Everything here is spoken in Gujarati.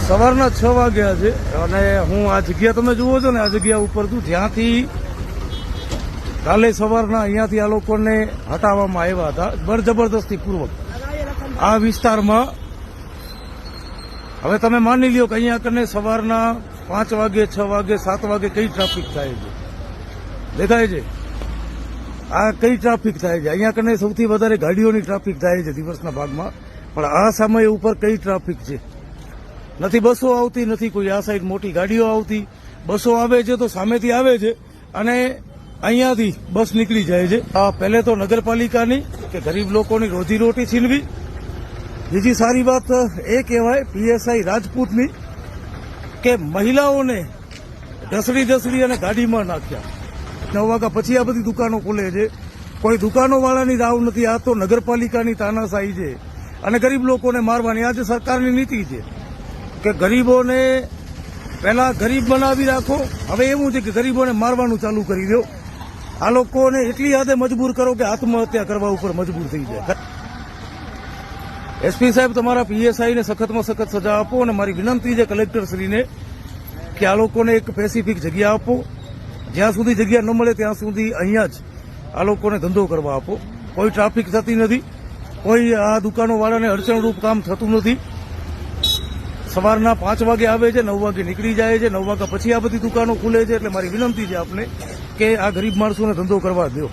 સવારના 6 વાગ્યા છે અને હું આ જગ્યા તમે જુઓ છો ને, આ જગ્યા ઉપર છું જ્યાંથી કાલે સવારના અહીંયાથી આ લોકોને હટાવવામાં આવ્યા હતા બળજબરદસ્તી પૂર્વક આ વિસ્તારમાં. હવે તમે માની લ્યો કે અહીંયા કને સવારના 5 વાગે, 6 વાગે, 7 વાગે કઈ ટ્રાફિક થાય છે, દેખાય છે? આ કઈ ટ્રાફિક થાય છે? અહીંયા કને સૌથી વધારે ગાડીઓની ટ્રાફિક થાય છે દિવસના ભાગમાં, પણ આ સમય ઉપર કઈ ટ્રાફિક છે? નથી બસો આવતી, નથી કોઈ આ સાઈડ મોટી ગાડીઓ આવતી. બસો આવે છે તો સામેથી આવે છે અને અહીંયાથી બસ નીકળી જાય છે. આ પહેલે તો નગરપાલિકાની કે ગરીબ લોકોની રોજીરોટી છીનવી. બીજી સારી વાત એ કહેવાય પીએસઆઈ રાજપૂતની કે મહિલાઓને ઢસડી અને ગાડીમાં નાખ્યા. 9 વાગ્યા પછી આ બધી દુકાનો ખુલે છે. કોઈ દુકાનોવાળાની રાવ નથી. આ તો નગરપાલિકાની તાનાશાહી છે અને ગરીબ લોકોને મારવાની આજે સરકારની નીતિ છે કે ગરીબોને પહેલા ગરીબ બનાવી રાખો. હવે એવું છે કે ગરીબોને મારવાનું ચાલુ કરી દો. આ લોકોને એટલી હદે મજબૂર કરો કે આત્મહત્યા કરવા ઉપર મજબૂર થઈ જાય. એસપી સાહેબ, તમારા પીએસઆઈને સખતમાં સખત સજા આપો અને મારી વિનંતી છે કલેક્ટરશ્રીને કે આ લોકોને એક સ્પેસિફિક જગ્યા આપો. જ્યાં સુધી જગ્યા ન મળે ત્યાં સુધી અહીંયા જ આ લોકોને ધંધો કરવા આપો. કોઈ ટ્રાફિક થતી નથી, કોઈ આ દુકાનોવાળાને અડચણરૂપ કામ થતું નથી. સવારના 5 વાગે આવે છે, 9 વાગે નીકળી જાય છે. 9 વાગ્યા પછી આ બધી દુકાનો ખુલે છે. એટલે મારી વિનંતી છે આપને કે આ ગરીબ માણસોને ધંધો કરવા દો.